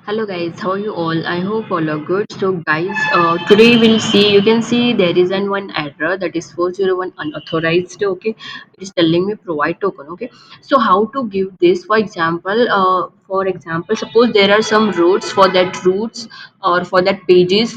Hello guys, how are you all? I hope all are good. So guys, today we'll see, you can see there is an one error that is 401 unauthorized, okay. It is telling me provide token, okay. So how to give this, for example, suppose there are some routes for that routes or for that pages,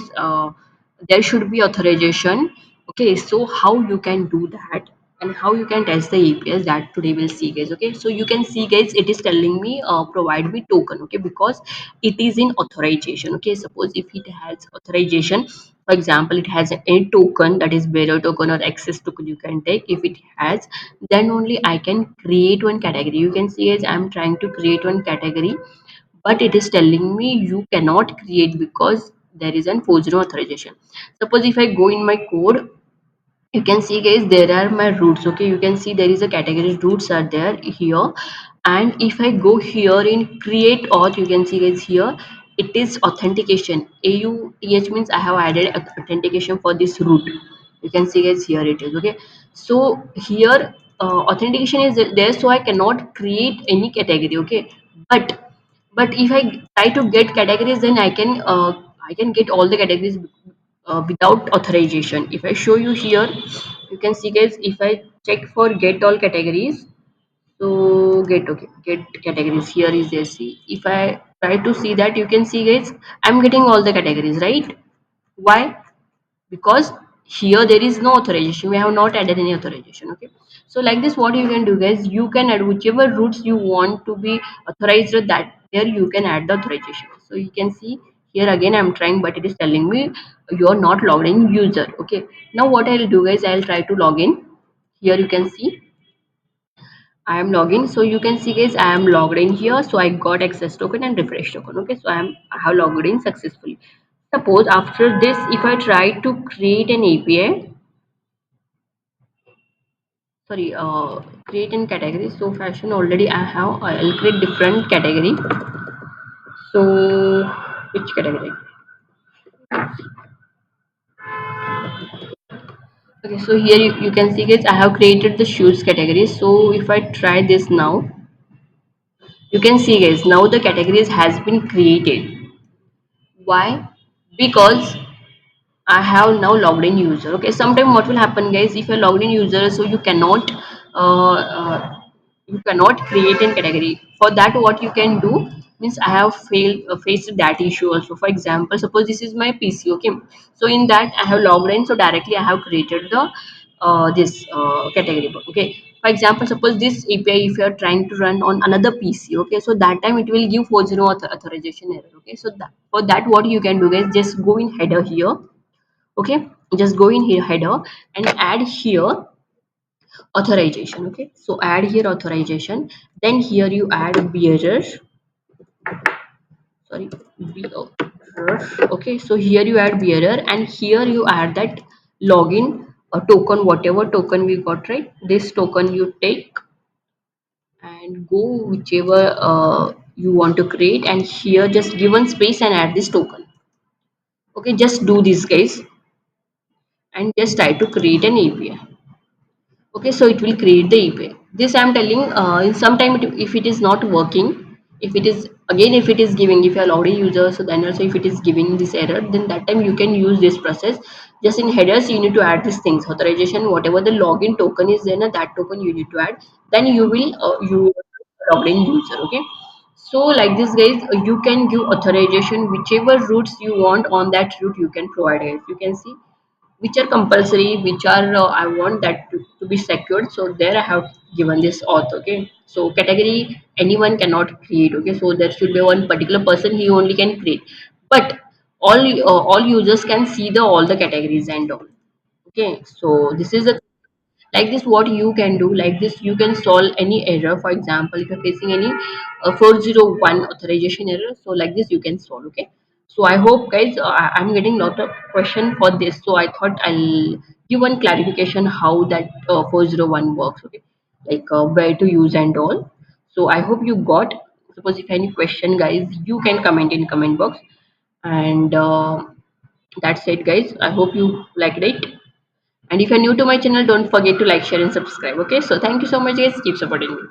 there should be authorization, okay. So how you can do that and how you can test the APIs, that today we'll see guys, okay. So you can see guys, it is telling me provide me token, okay, because it is in authorization, okay. Suppose if it has authorization, for example, it has a token, that is bearer token or access token you can take. If it has, then only I can create one category. You can see as I'm trying to create one category, but it is telling me you cannot create because there is an 40 authorization. Suppose if I go in my code, you can see guys, there are my roots, okay. You can see there is a category roots are there here, and if I go here in create auth, you can see guys here it is authentication. AUTH means I have added authentication for this root. You can see guys here it is, okay. So here authentication is there, so I cannot create any category, okay. But if I try to get categories, then I can get all the categories without authorization. If I show you here, you can see guys, if I check for get all categories, so get categories, here is there. See, if I try to see that, you can see guys, I'm getting all the categories, right? Why? Because here there is no authorization, we have not added any authorization, okay. So like this, what you can do guys, you can add whichever routes you want to be authorized, that there you can add the authorization. So you can see here again I'm trying, but it is telling me you're not logged in user, okay. Now what I'll do guys, I'll try to log in. Here you can see I am logging. So you can see guys, I am logged in here. So I got access token and refresh token. Okay. So I have logged in successfully. Suppose after this, if I try to create an API, sorry, create in category. So fashion already I have, I'll create different category. So which category? Okay. So here you can see guys, I have created the shoes category. So if I try this now, you can see guys, now the categories has been created. Why? Because I have now logged in user. Okay, sometime what will happen, guys? If you're logged in user, so uh, uh, you cannot create a category. For that, what you can do means I have faced that issue also. For example, suppose this is my PC. Okay, so in that I have logged in, so directly I have created the this category. Okay, for example, suppose this API if you are trying to run on another PC. Okay, so that time it will give 40 authorization error. Okay, so for that, what you can do, guys, just go in header here. Okay, just go in here header and add here authorization. Okay, so add here authorization, then here you add bearer, sorry, bearer. Okay, so here you add bearer and here you add that login token, whatever token we got, right? This token you take and go whichever you want to create, and here just give one space and add this token. Okay, just do this guys and just try to create an API. Okay, so it will create the API. This I'm telling, in some time if it is not working, if it is again, if it is giving, if you are logged in user, so then also if it is giving this error, then that time you can use this process. Just in headers you need to add these things, authorization, whatever the login token is there, that token you need to add, then you will you logged in user. Okay, so like this guys, you can give authorization whichever routes you want, on that route you can provide it. You can see which are compulsory, which are I want that to be secured. So there I have given this auth. Okay, so category anyone cannot create. Okay, so there should be one particular person, he only can create, but all users can see the all the categories and all. Okay, so this is a like this, what you can do, like this you can solve any error. For example, if you're facing any 401 authorization error, so like this you can solve. Okay, so I hope guys, I'm getting lot of question for this, so I thought I'll give one clarification how that 401 works. Okay, like where to use and all. So I hope you got. Suppose if any question guys, you can comment in comment box. And that's it guys, I hope you liked it. And if you're new to my channel, don't forget to like, share, and subscribe. Okay, so thank you so much, guys. Keep supporting me.